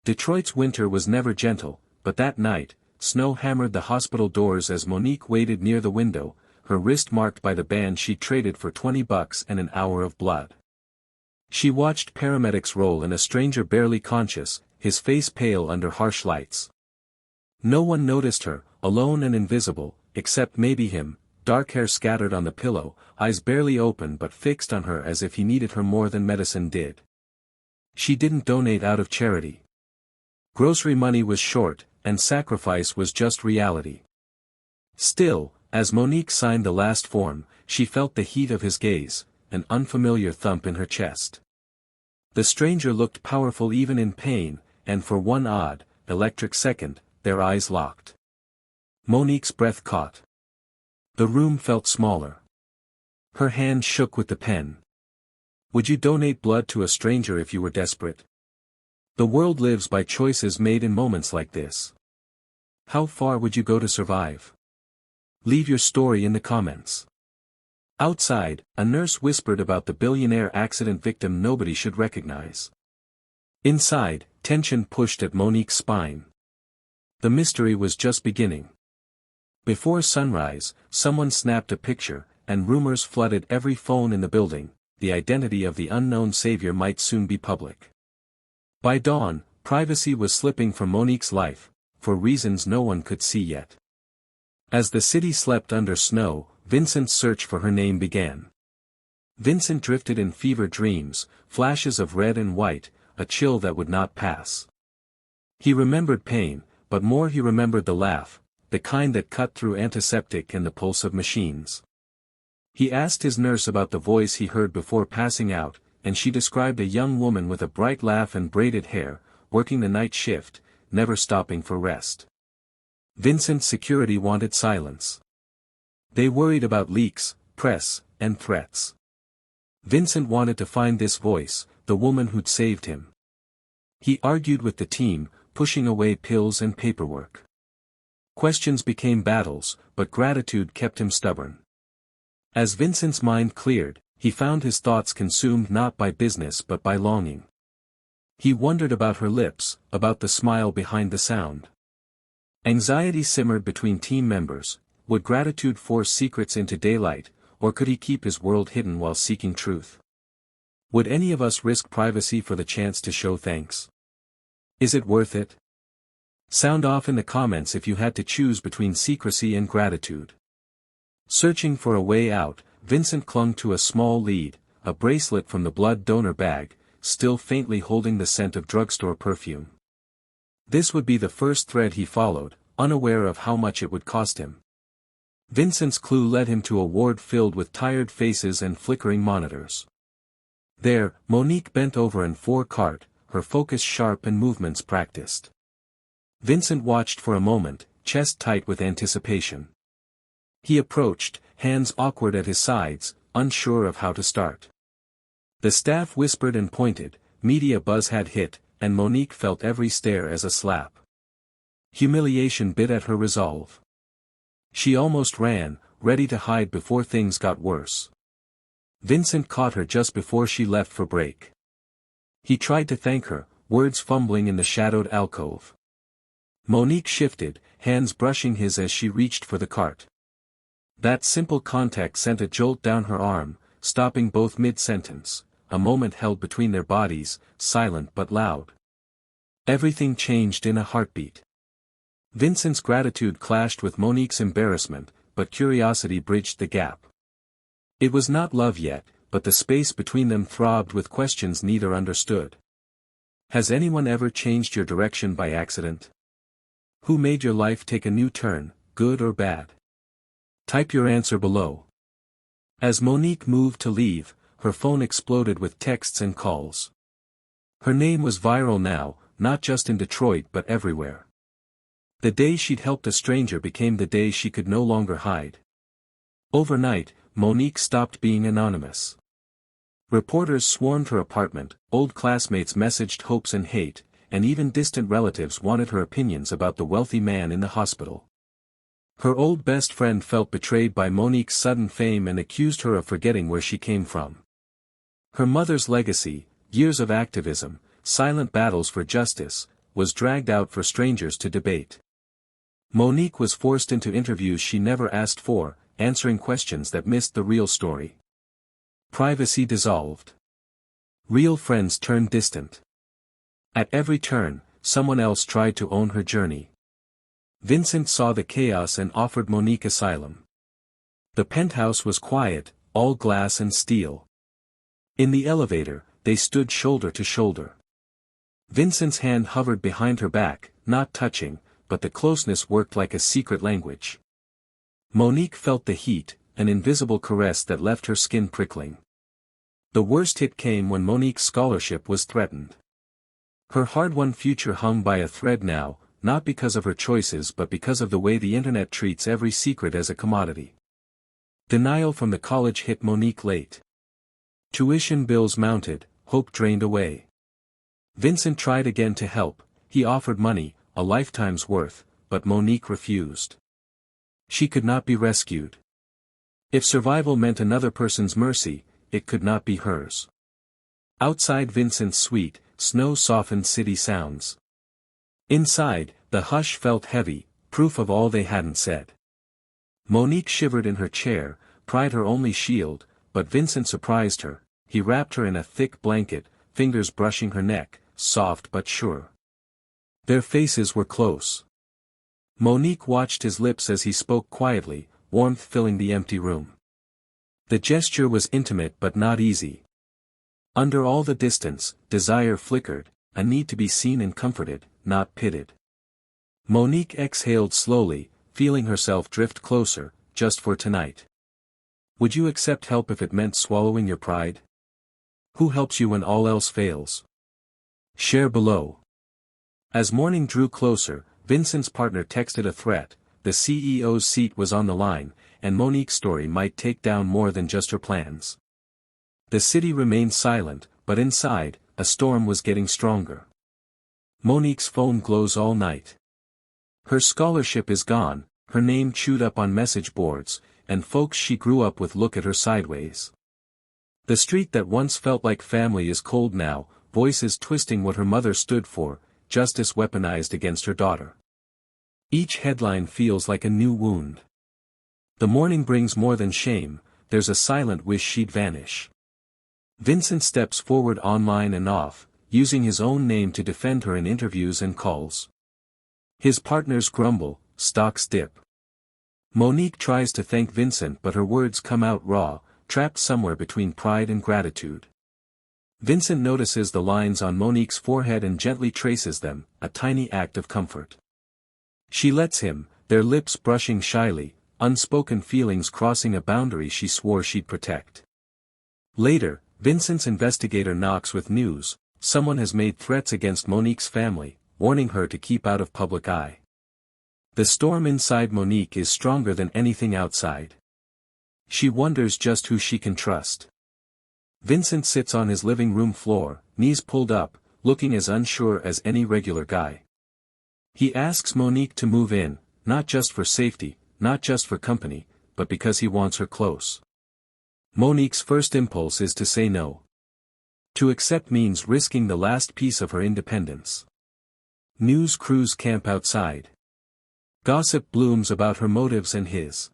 Detroit's winter was never gentle, but that night, snow hammered the hospital doors as Monique waited near the window, her wrist marked by the band she'd traded for $20 and an hour of blood. She watched paramedics roll in a stranger barely conscious, his face pale under harsh lights. No one noticed her, alone and invisible, except maybe him, dark hair scattered on the pillow, eyes barely open but fixed on her as if he needed her more than medicine did. She didn't donate out of charity. Grocery money was short, and sacrifice was just reality. Still, as Monique signed the last form, she felt the heat of his gaze, an unfamiliar thump in her chest. The stranger looked powerful even in pain, and for one odd, electric second, their eyes locked. Monique's breath caught. The room felt smaller. Her hand shook with the pen. Would you donate blood to a stranger if you were desperate? The world lives by choices made in moments like this. How far would you go to survive? Leave your story in the comments. Outside, a nurse whispered about the billionaire accident victim nobody should recognize. Inside, tension pushed at Monique's spine. The mystery was just beginning. Before sunrise, someone snapped a picture, and rumors flooded every phone in the building. The identity of the unknown savior might soon be public. By dawn, privacy was slipping from Monique's life, for reasons no one could see yet. As the city slept under snow, Vincent's search for her name began. Vincent drifted in fever dreams, flashes of red and white, a chill that would not pass. He remembered pain, but more he remembered the laugh, the kind that cut through antiseptic and the pulse of machines. He asked his nurse about the voice he heard before passing out, and she described a young woman with a bright laugh and braided hair, working the night shift, never stopping for rest. Vincent's security wanted silence. They worried about leaks, press, and threats. Vincent wanted to find this voice, the woman who'd saved him. He argued with the team, pushing away pills and paperwork. Questions became battles, but gratitude kept him stubborn. As Vincent's mind cleared, he found his thoughts consumed not by business but by longing. He wondered about her lips, about the smile behind the sound. Anxiety simmered between team members. Would gratitude force secrets into daylight, or could he keep his world hidden while seeking truth? Would any of us risk privacy for the chance to show thanks? Is it worth it? Sound off in the comments if you had to choose between secrecy and gratitude. Searching for a way out, Vincent clung to a small lead, a bracelet from the blood donor bag, still faintly holding the scent of drugstore perfume. This would be the first thread he followed, unaware of how much it would cost him. Vincent's clue led him to a ward filled with tired faces and flickering monitors. There, Monique bent over an 4-cart, her focus sharp and movements practiced. Vincent watched for a moment, chest tight with anticipation. He approached, hands awkward at his sides, unsure of how to start. The staff whispered and pointed, media buzz had hit, and Monique felt every stare as a slap. Humiliation bit at her resolve. She almost ran, ready to hide before things got worse. Vincent caught her just before she left for break. He tried to thank her, words fumbling in the shadowed alcove. Monique shifted, hands brushing his as she reached for the cart. That simple contact sent a jolt down her arm, stopping both mid-sentence, a moment held between their bodies, silent but loud. Everything changed in a heartbeat. Vincent's gratitude clashed with Monique's embarrassment, but curiosity bridged the gap. It was not love yet, but the space between them throbbed with questions neither understood. Has anyone ever changed your direction by accident? Who made your life take a new turn, good or bad? Type your answer below. As Monique moved to leave, her phone exploded with texts and calls. Her name was viral now, not just in Detroit but everywhere. The day she'd helped a stranger became the day she could no longer hide. Overnight, Monique stopped being anonymous. Reporters swarmed her apartment, old classmates messaged hopes and hate, and even distant relatives wanted her opinions about the wealthy man in the hospital. Her old best friend felt betrayed by Monique's sudden fame and accused her of forgetting where she came from. Her mother's legacy, years of activism, silent battles for justice, was dragged out for strangers to debate. Monique was forced into interviews she never asked for, answering questions that missed the real story. Privacy dissolved. Real friends turned distant. At every turn, someone else tried to own her journey. Vincent saw the chaos and offered Monique asylum. The penthouse was quiet, all glass and steel. In the elevator, they stood shoulder to shoulder. Vincent's hand hovered behind her back, not touching, but the closeness worked like a secret language. Monique felt the heat, an invisible caress that left her skin prickling. The worst hit came when Monique's scholarship was threatened. Her hard-won future hung by a thread now, not because of her choices but because of the way the internet treats every secret as a commodity. Denial from the college hit Monique late. Tuition bills mounted, hope drained away. Vincent tried again to help, he offered money, a lifetime's worth, but Monique refused. She could not be rescued. If survival meant another person's mercy, it could not be hers. Outside Vincent's suite, snow softened city sounds. Inside, the hush felt heavy, proof of all they hadn't said. Monique shivered in her chair, pride her only shield, but Vincent surprised her. He wrapped her in a thick blanket, fingers brushing her neck, soft but sure. Their faces were close. Monique watched his lips as he spoke quietly, warmth filling the empty room. The gesture was intimate but not easy. Under all the distance, desire flickered, a need to be seen and comforted, not pitied. Monique exhaled slowly, feeling herself drift closer, just for tonight. Would you accept help if it meant swallowing your pride? Who helps you when all else fails? Share below. As morning drew closer, Vincent's partner texted a threat. The CEO's seat was on the line, and Monique's story might take down more than just her plans. The city remained silent, but inside, a storm was getting stronger. Monique's phone glows all night. Her scholarship is gone, her name chewed up on message boards, and folks she grew up with look at her sideways. The street that once felt like family is cold now, voices twisting what her mother stood for, justice weaponized against her daughter. Each headline feels like a new wound. The morning brings more than shame, there's a silent wish she'd vanish. Vincent steps forward online and off, using his own name to defend her in interviews and calls. His partners grumble, stocks dip. Monique tries to thank Vincent but her words come out raw, trapped somewhere between pride and gratitude. Vincent notices the lines on Monique's forehead and gently traces them, a tiny act of comfort. She lets him, their lips brushing shyly, unspoken feelings crossing a boundary she swore she'd protect. Later, Vincent's investigator knocks with news. Someone has made threats against Monique's family, warning her to keep out of public eye. The storm inside Monique is stronger than anything outside. She wonders just who she can trust. Vincent sits on his living room floor, knees pulled up, looking as unsure as any regular guy. He asks Monique to move in, not just for safety, not just for company, but because he wants her close. Monique's first impulse is to say no. To accept means risking the last piece of her independence. News crews camp outside. Gossip blooms about her motives and his.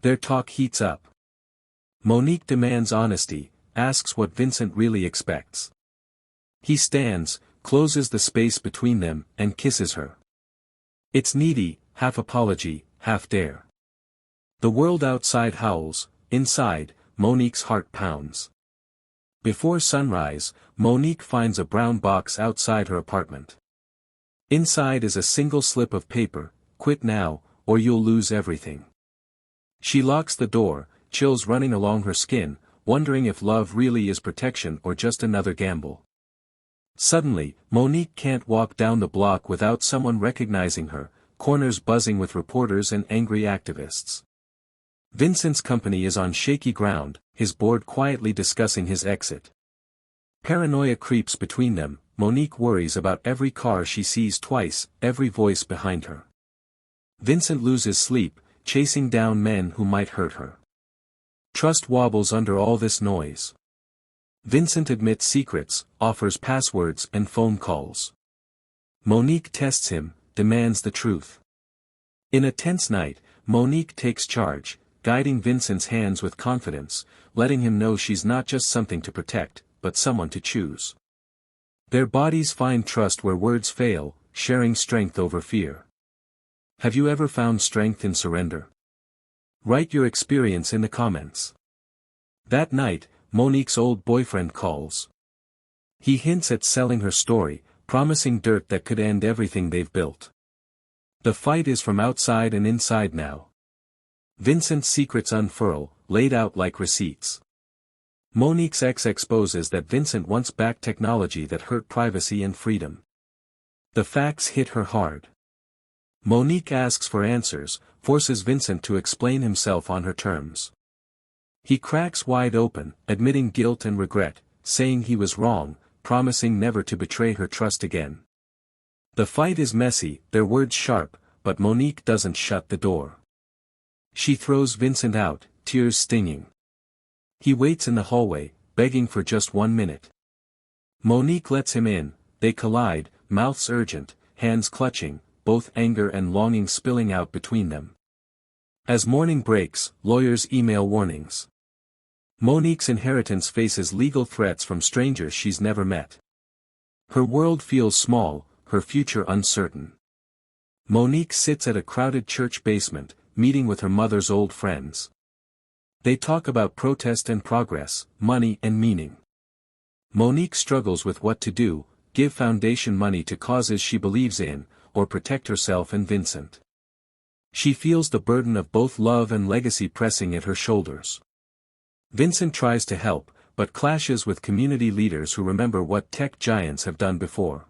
Their talk heats up. Monique demands honesty, asks what Vincent really expects. He stands, closes the space between them, and kisses her. It's needy, half apology, half dare. The world outside howls, inside, Monique's heart pounds. Before sunrise, Monique finds a brown box outside her apartment. Inside is a single slip of paper, quit now, or you'll lose everything. She locks the door, chills running along her skin, wondering if love really is protection or just another gamble. Suddenly, Monique can't walk down the block without someone recognizing her, corners buzzing with reporters and angry activists. Vincent's company is on shaky ground, his board quietly discussing his exit. Paranoia creeps between them, Monique worries about every car she sees twice, every voice behind her. Vincent loses sleep, chasing down men who might hurt her. Trust wobbles under all this noise. Vincent admits secrets, offers passwords and phone calls. Monique tests him, demands the truth. In a tense night, Monique takes charge, guiding Vincent's hands with confidence, letting him know she's not just something to protect, but someone to choose. Their bodies find trust where words fail, sharing strength over fear. Have you ever found strength in surrender? Write your experience in the comments. That night, Monique's old boyfriend calls. He hints at selling her story, promising dirt that could end everything they've built. The fight is from outside and inside now. Vincent's secrets unfurl, laid out like receipts. Monique's ex exposes that Vincent once backed technology that hurt privacy and freedom. The facts hit her hard. Monique asks for answers, forces Vincent to explain himself on her terms. He cracks wide open, admitting guilt and regret, saying he was wrong, promising never to betray her trust again. The fight is messy, their words sharp, but Monique doesn't shut the door. She throws Vincent out, tears stinging. He waits in the hallway, begging for just 1 minute. Monique lets him in, they collide, mouths urgent, hands clutching, both anger and longing spilling out between them. As morning breaks, lawyers email warnings. Monique's inheritance faces legal threats from strangers she's never met. Her world feels small, her future uncertain. Monique sits at a crowded church basement, meeting with her mother's old friends. They talk about protest and progress, money and meaning. Monique struggles with what to do: give foundation money to causes she believes in, or protect herself and Vincent. She feels the burden of both love and legacy pressing at her shoulders. Vincent tries to help, but clashes with community leaders who remember what tech giants have done before.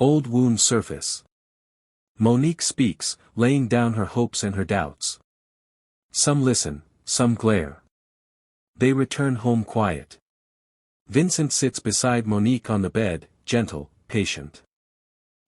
Old wounds surface. Monique speaks, laying down her hopes and her doubts. Some listen, some glare. They return home quiet. Vincent sits beside Monique on the bed, gentle, patient.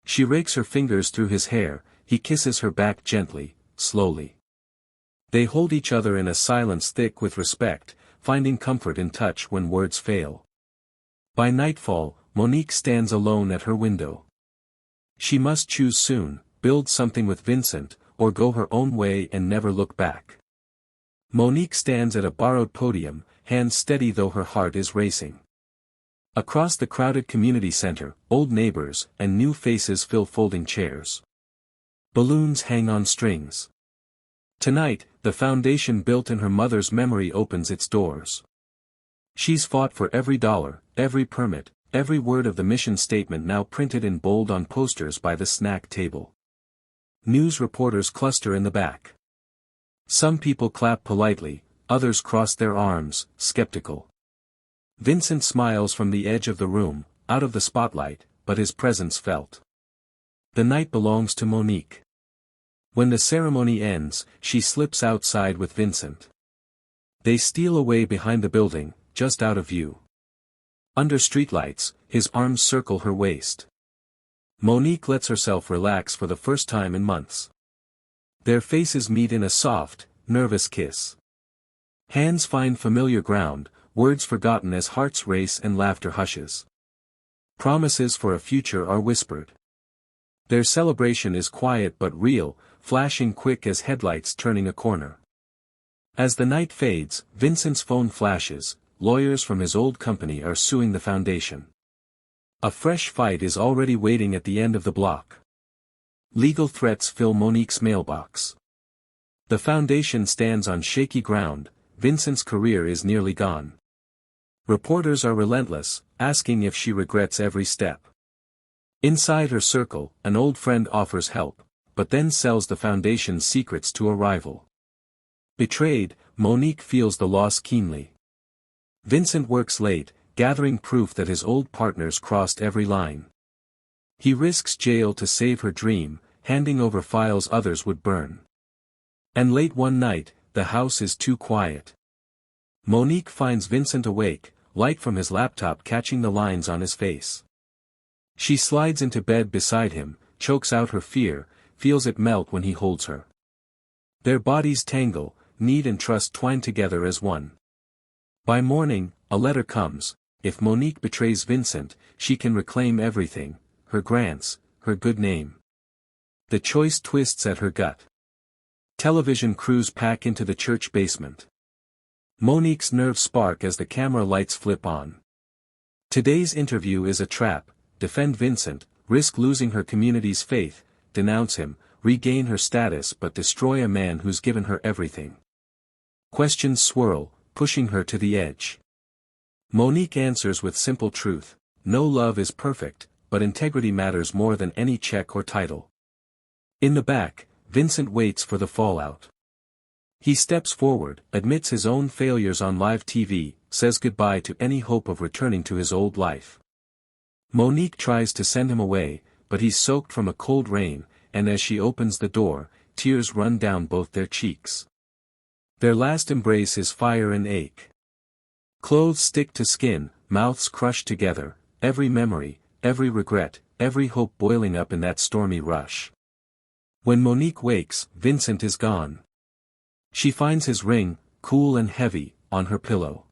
She rakes her fingers through his hair, he kisses her back gently, slowly. They hold each other in a silence thick with respect, finding comfort in touch when words fail. By nightfall, Monique stands alone at her window. She must choose soon: build something with Vincent, or go her own way and never look back. Monique stands at a borrowed podium, hands steady though her heart is racing. Across the crowded community center, old neighbors and new faces fill folding chairs. Balloons hang on strings. Tonight, the foundation built in her mother's memory opens its doors. She's fought for every dollar, every permit, every word of the mission statement now printed in bold on posters by the snack table. News reporters cluster in the back. Some people clap politely, others cross their arms, skeptical. Vincent smiles from the edge of the room, out of the spotlight, but his presence felt. The night belongs to Monique. When the ceremony ends, she slips outside with Vincent. They steal away behind the building, just out of view. Under streetlights, his arms circle her waist. Monique lets herself relax for the first time in months. Their faces meet in a soft, nervous kiss. Hands find familiar ground, words forgotten as hearts race and laughter hushes. Promises for a future are whispered. Their celebration is quiet but real, flashing quick as headlights turning a corner. As the night fades, Vincent's phone flashes. Lawyers from his old company are suing the foundation. A fresh fight is already waiting at the end of the block. Legal threats fill Monique's mailbox. The foundation stands on shaky ground. Vincent's career is nearly gone. Reporters are relentless, asking if she regrets every step. Inside her circle, an old friend offers help, but then sells the foundation's secrets to a rival. Betrayed, Monique feels the loss keenly. Vincent works late, gathering proof that his old partners crossed every line. He risks jail to save her dream, handing over files others would burn. And late one night, the house is too quiet. Monique finds Vincent awake, light from his laptop catching the lines on his face. She slides into bed beside him, chokes out her fear, feels it melt when he holds her. Their bodies tangle, need and trust twine together as one. By morning, a letter comes. If Monique betrays Vincent, she can reclaim everything: her grants, her good name. The choice twists at her gut. Television crews pack into the church basement. Monique's nerves spark as the camera lights flip on. Today's interview is a trap: defend Vincent, risk losing her community's faith, denounce him, regain her status but destroy a man who's given her everything. Questions swirl, pushing her to the edge. Monique answers with simple truth: no love is perfect, but integrity matters more than any check or title. In the back, Vincent waits for the fallout. He steps forward, admits his own failures on live TV, says goodbye to any hope of returning to his old life. Monique tries to send him away, but he's soaked from a cold rain, and as she opens the door, tears run down both their cheeks. Their last embrace is fire and ache. Clothes stick to skin, mouths crushed together, every memory, every regret, every hope boiling up in that stormy rush. When Monique wakes, Vincent is gone. She finds his ring, cool and heavy, on her pillow.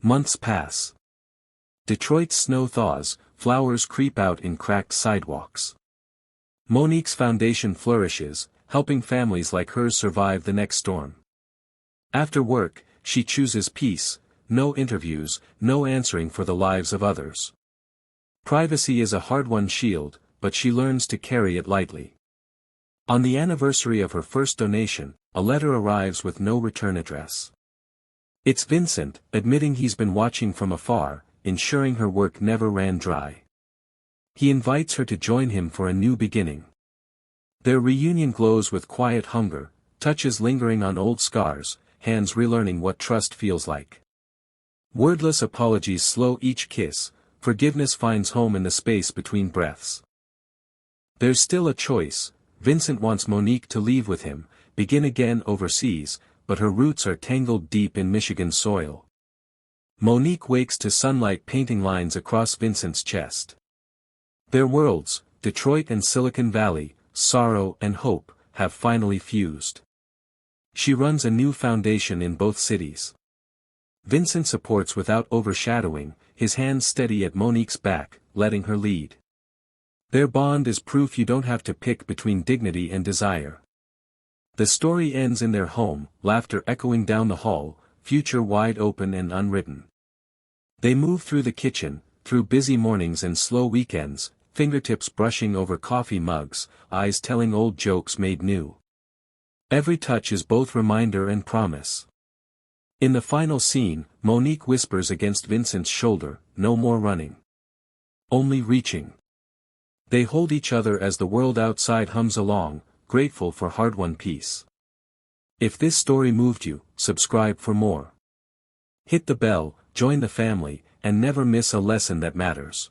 Months pass. Detroit's snow thaws, flowers creep out in cracked sidewalks. Monique's foundation flourishes, helping families like hers survive the next storm. After work, she chooses peace, no interviews, no answering for the lives of others. Privacy is a hard-won shield, but she learns to carry it lightly. On the anniversary of her first donation, a letter arrives with no return address. It's Vincent, admitting he's been watching from afar, ensuring her work never ran dry. He invites her to join him for a new beginning. Their reunion glows with quiet hunger, touches lingering on old scars, hands relearning what trust feels like. Wordless apologies slow each kiss, forgiveness finds home in the space between breaths. There's still a choice. Vincent wants Monique to leave with him, begin again overseas, but her roots are tangled deep in Michigan soil. Monique wakes to sunlight painting lines across Vincent's chest. Their worlds, Detroit and Silicon Valley, sorrow and hope, have finally fused. She runs a new foundation in both cities. Vincent supports without overshadowing, his hands steady at Monique's back, letting her lead. Their bond is proof you don't have to pick between dignity and desire. The story ends in their home, laughter echoing down the hall, future wide open and unwritten. They move through the kitchen, through busy mornings and slow weekends, fingertips brushing over coffee mugs, eyes telling old jokes made new. Every touch is both reminder and promise. In the final scene, Monique whispers against Vincent's shoulder, "No more running. Only reaching." They hold each other as the world outside hums along, grateful for hard-won peace. If this story moved you, subscribe for more. Hit the bell, join the family, and never miss a lesson that matters.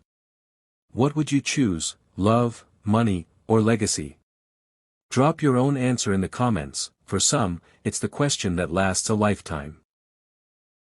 What would you choose, love, money, or legacy? Drop your own answer in the comments. For some, it's the question that lasts a lifetime.